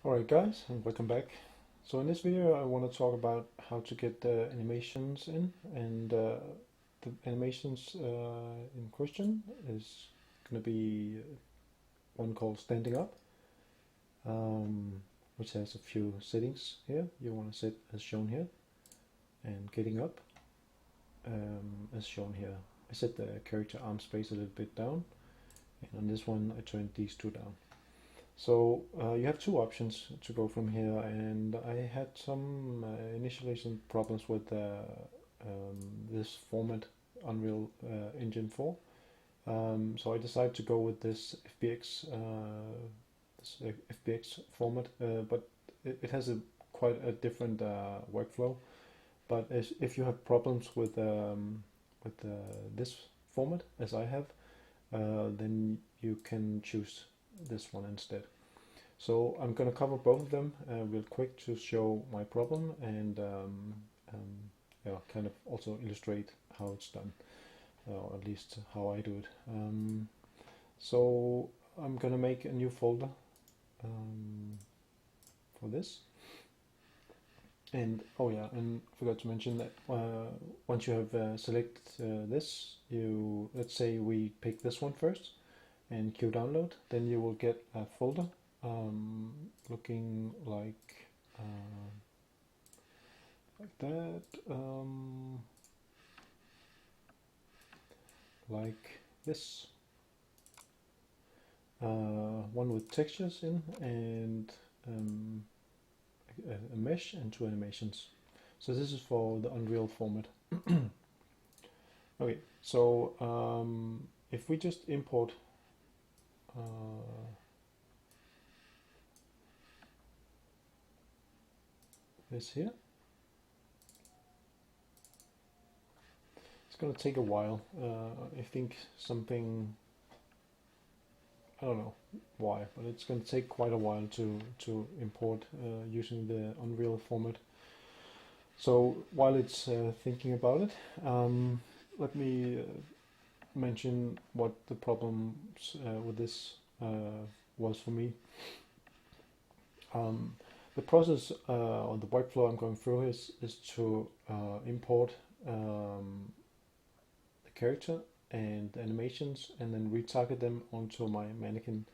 Alright guys, and welcome back. So in this video I want to talk about how to get the animations in, and the animations in question is going to be one called standing up, which has a few settings here you want to set as shown here, and getting up as shown here. I set the character arm space a little bit down, and on this one I turned these two down. So you have two options to go from here, and I had some initialization problems with this format, Unreal Engine 4. So I decided to go with this FBX format, but it has quite a different workflow. But if you have problems with this format, as I have, then you can choose this one instead. So I'm going to cover both of them real quick to show my problem and yeah, kind of also illustrate how it's done, or at least how I do it. So I'm going to make a new folder for this. And oh yeah, and I forgot to mention that once you have selected this, let's say we pick this one first and queue download, then you will get a folder looking like that, like this, one with textures in, and a mesh and two animations. So this is for the Unreal format. Okay, so if we just import this here, it's going to take a while. I think something, I don't know why, but it's going to take quite a while to import using the Unreal format. So while it's thinking about it, let me mention what the problems with this was for me. The process or the workflow I'm going through is to import the character and the animations, and then retarget them onto my mannequin.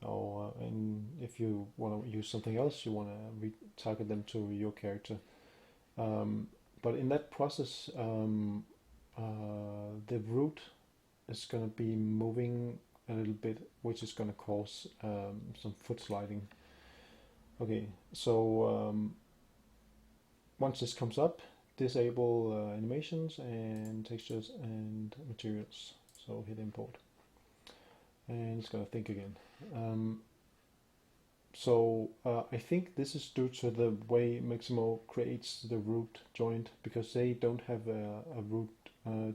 Or and if you want to use something else, you want to retarget them to your character. But in that process, the root is going to be moving a little bit, which is going to cause some foot sliding. Okay, so once this comes up, disable animations and textures and materials. So hit import, and it's going to think again. I think this is due to the way Mixamo creates the root joint, because they don't have a root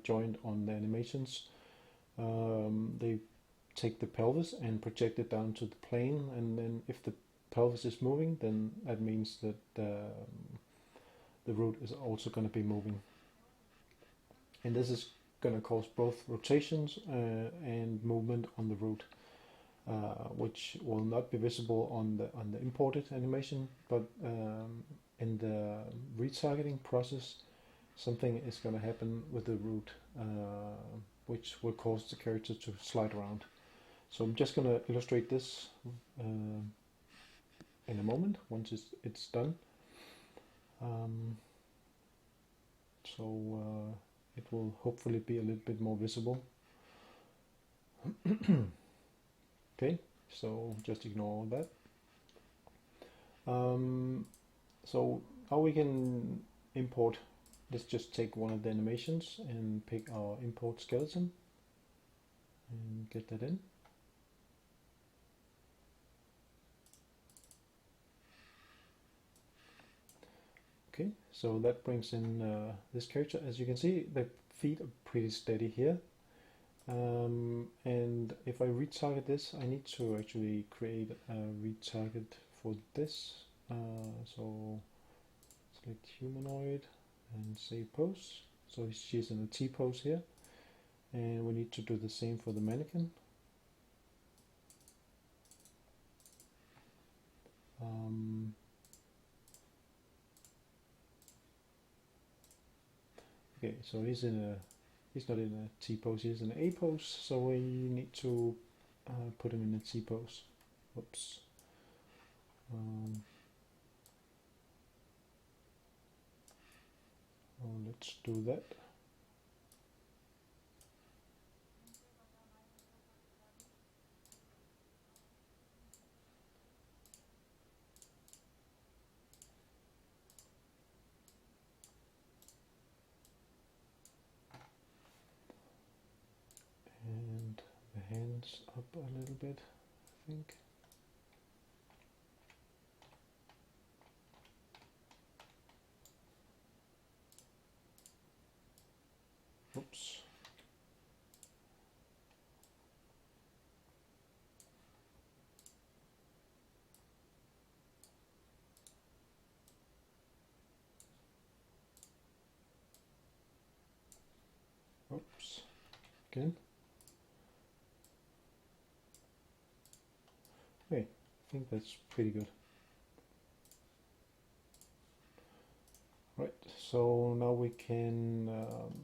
joint on the animations. They take the pelvis and project it down to the plane, and then if the pelvis is moving, then that means that the root is also going to be moving. And this is going to cause both rotations and movement on the root, which will not be visible on the imported animation, but in the retargeting process, something is going to happen with the root, which will cause the character to slide around. So I'm just going to illustrate this in a moment, once it's done. It will hopefully be a little bit more visible. Okay, so just ignore all that. So how we can import, let's just take one of the animations and pick our import skeleton and get that in. Okay, so that brings in this character. As you can see, the feet are pretty steady here. And if I retarget this, I need to actually create a retarget for this. So select humanoid and save pose. So she's in a T pose here. And we need to do the same for the mannequin. Okay, so he's not in a T pose, he's in an A pose, so we need to put him in a T pose. Oops. Let's do that. And the hands up a little bit, I think. Oops. Oops. Again. Okay, I think that's pretty good. Right, so now we can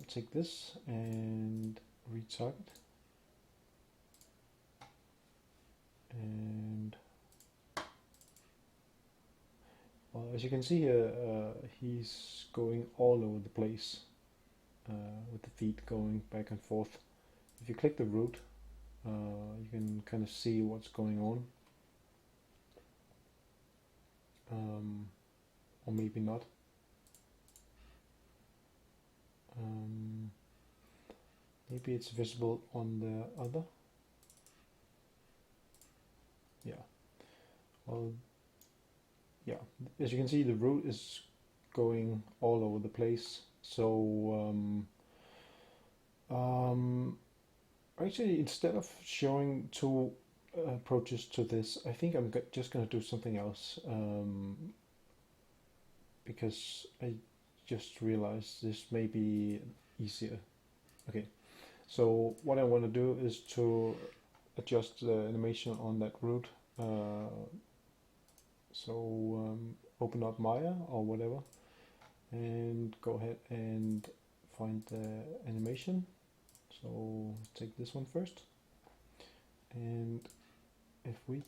take this and retarget. And well, as you can see here, he's going all over the place with the feet going back and forth. If you click the root, you can kind of see what's going on. Or maybe not. Maybe it's visible on the other. Yeah. Well, yeah. As you can see, the root is going all over the place. So actually, instead of showing two approaches to this, I think I'm just going to do something else. Because I just realized this may be easier. Okay, so what I want to do is to adjust the animation on that root. So open up Maya or whatever and go ahead and find the animation. So take this one first, and if we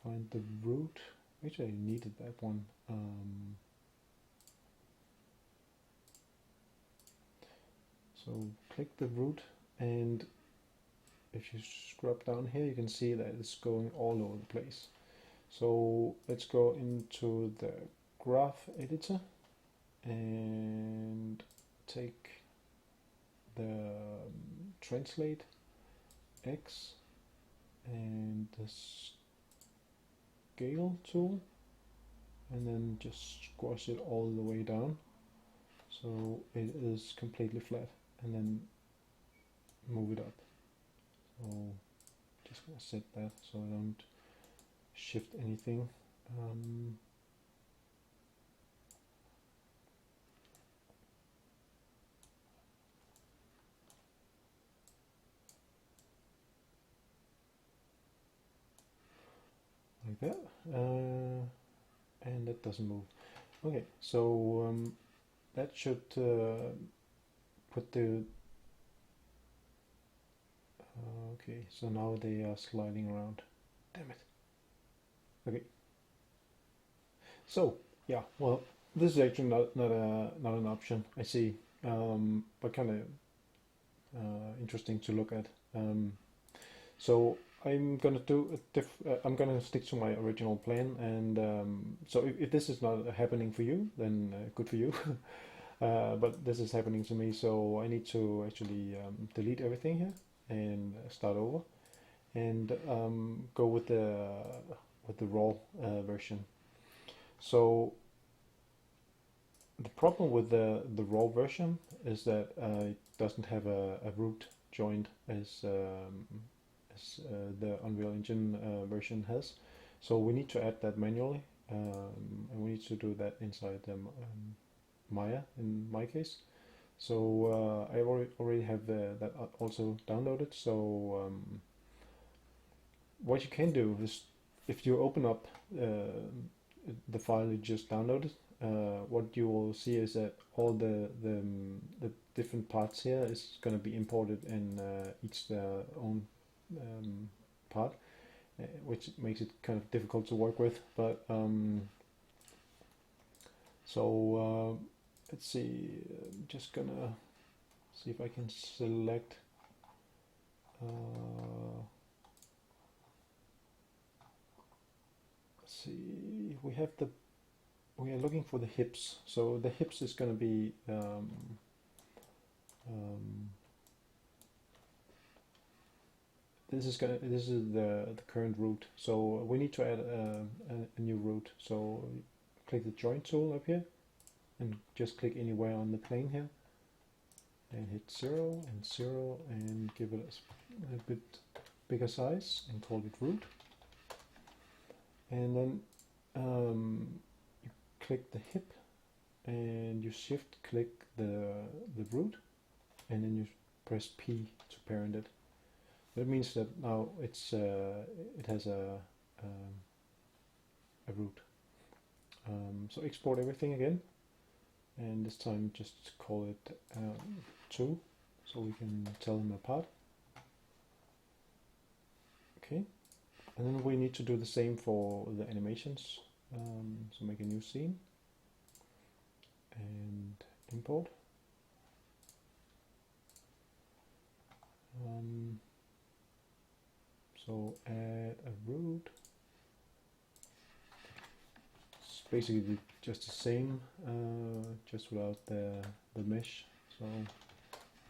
find the root. Actually, I needed that one. So click the root, and if you scrub down here, you can see that it's going all over the place. So let's go into the graph editor and take the translate X and the scale tool, and then just squash it all the way down so it is completely flat, and then move it up. So just gonna set that so I don't shift anything. Like that, and that doesn't move. Okay, so that should put the okay, so now they are sliding around. Damn it. Okay. So yeah, well, this is actually not an option. I see, but kind of interesting to look at. So I'm gonna do I'm gonna stick to my original plan, and so if this is not happening for you, then good for you. But this is happening to me, so I need to actually delete everything here and start over, and go with the raw version. So the problem with the raw version is that it doesn't have a root joint as the Unreal Engine version has. So we need to add that manually, and we need to do that inside Maya in my case. So I already have that also downloaded. So what you can do is, if you open up the file you just downloaded, what you will see is that all the different parts here is going to be imported in each their own part, which makes it kind of difficult to work with. But let's see. I'm just gonna see if I can select. Let's see. We are looking for the hips. So the hips is going to be this is the current root. So we need to add a new root. So click the join tool up here and just click anywhere on the plane here and hit 0 and 0 and give it a bit bigger size and call it root. And then you click the hip and you shift click the root, and then you press P to parent it. That means that now it's it has a root. So export everything again, and this time just call it 2, so we can tell them apart. Okay, and then we need to do the same for the animations. So make a new scene and import. So add a root. It's basically just the same, just without the mesh. So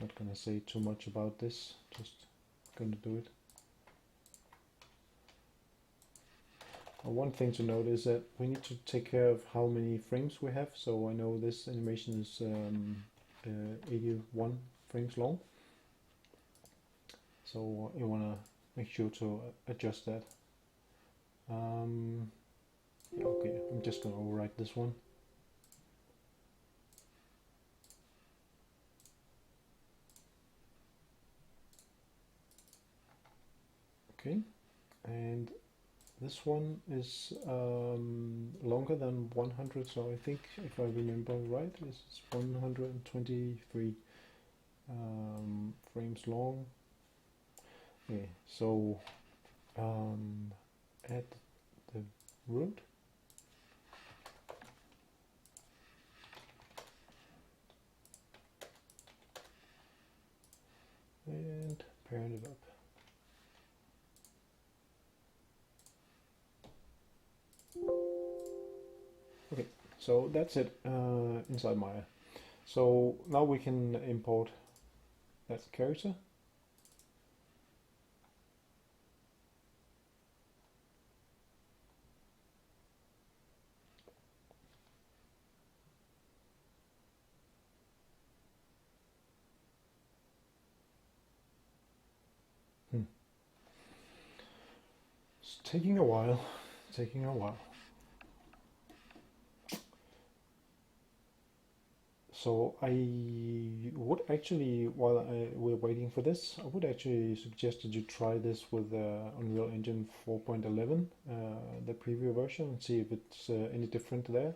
not gonna say too much about this, just gonna do it. One thing to note is that we need to take care of how many frames we have. So I know this animation is 81 frames long. So you want to make sure to adjust that. Okay, I'm just going to overwrite this one. Okay, and this one is longer than 100, so I think, if I remember right, it's 123 frames long. Okay, so add the root. And parent it up. Okay, so that's it inside Maya. So now we can import that character. It's taking a while, So I would actually, while we're waiting for this, I would actually suggest that you try this with Unreal Engine 4.11, the preview version, and see if it's any different there.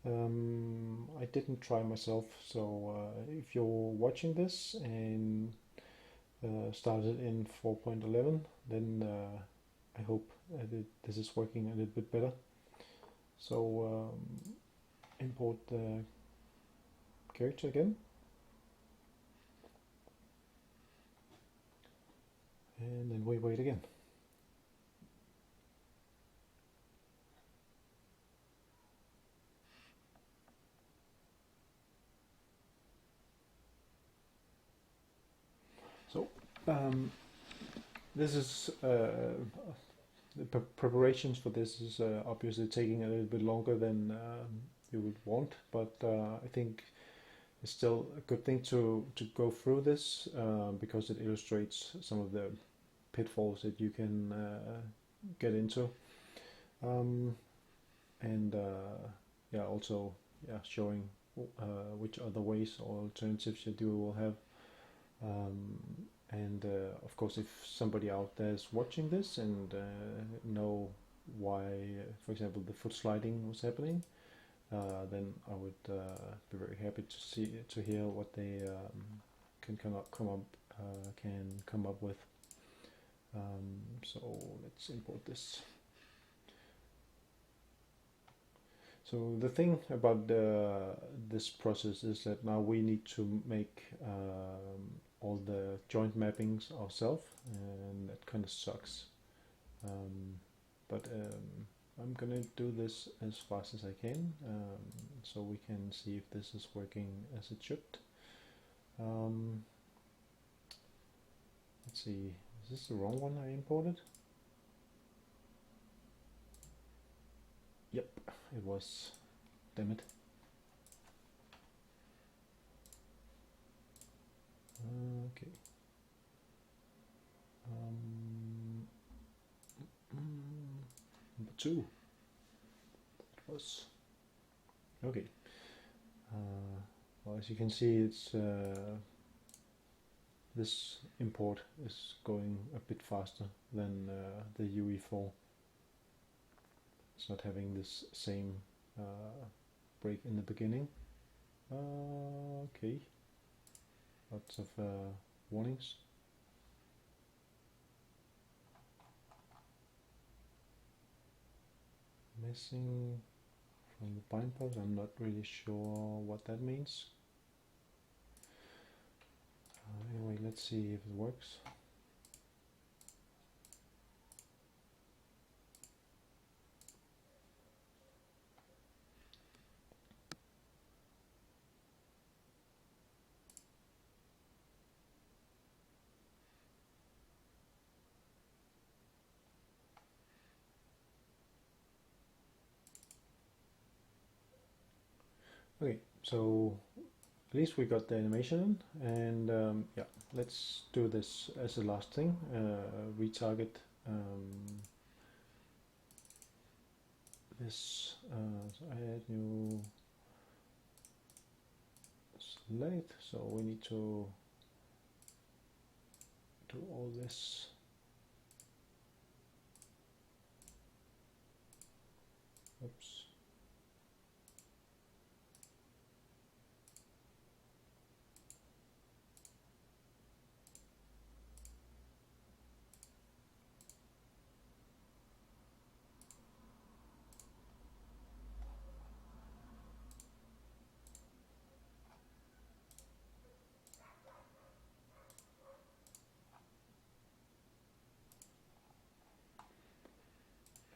I didn't try myself, so if you're watching this and started in 4.11, then I hope this is working a little bit better. So import the character again, and then we wait again. So this is the preparations for this is obviously taking a little bit longer than you would want, but I think it's still a good thing to go through this because it illustrates some of the pitfalls that you can get into, and yeah, also showing which other ways or alternatives that you will have. And of course, if somebody out there is watching this and know why, for example, the foot sliding was happening, then I would be very happy to hear what they can come up with. So let's import this. So the thing about this process is that now we need to make all the joint mappings ourselves, and that kind of sucks. But I'm gonna do this as fast as I can, so we can see if this is working as it should. Let's see, is this the wrong one I imported? Yep, it was. Damn it. Okay. Number 2. It was. Okay. Well, as you can see, it's this import is going a bit faster than the UE4. It's not having this same break in the beginning. Okay. Lots of warnings. Missing from the bind pose. I'm not really sure what that means. Anyway, let's see if it works. Okay, so at least we got the animation in, and yeah, let's do this as the last thing. Retarget this. So I add new select. So we need to do all this. Oops.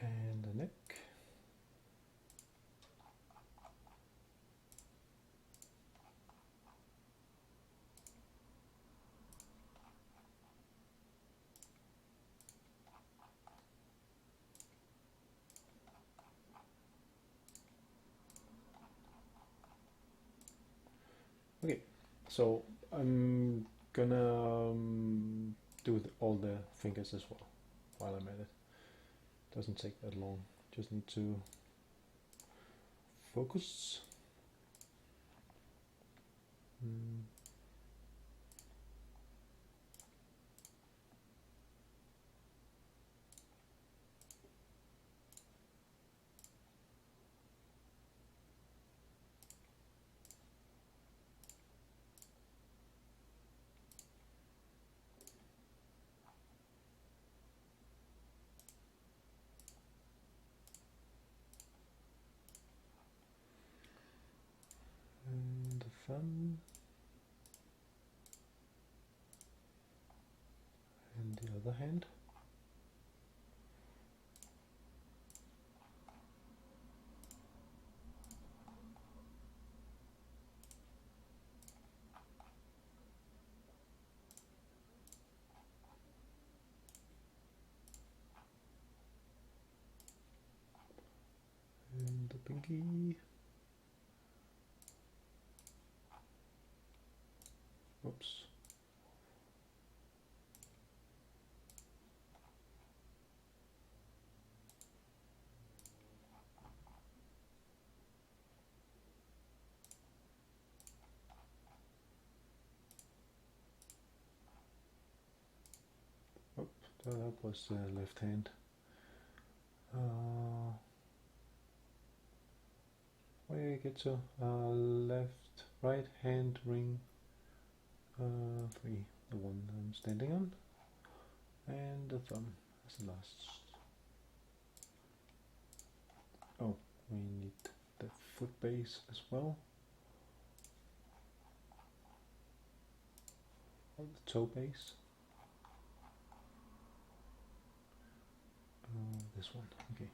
And the neck. Okay, so I'm gonna do all the fingers as well while I'm at it. Doesn't take that long. Just need to focus. And the thumb. And the other hand. And the pinky. Oops. So that was the left hand. Where do I get to? Left, right hand ring 3, the one I'm standing on, and the thumb as the last. Oh, we need the foot base as well, or the toe base. This one, okay.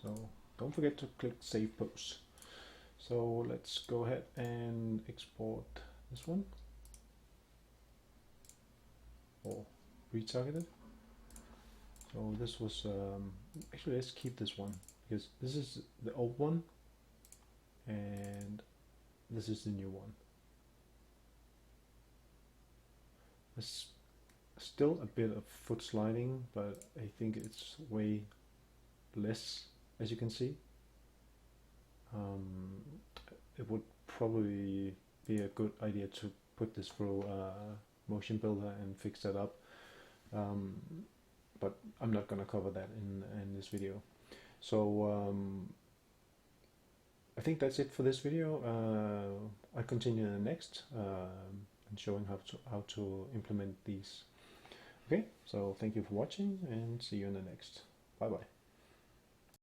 So don't forget to click Save Pose. So let's go ahead and export this one, or retarget it. So this was, actually let's keep this one, because this is the old one and this is the new one. There's still a bit of foot sliding, but I think it's way less, as you can see. It would probably be a good idea to put this through Motion Builder and fix that up, but I'm not going to cover that in this video. So I think that's it for this video. I'll continue in the next and showing how to implement these. Okay, so thank you for watching and see you in the next. Bye bye.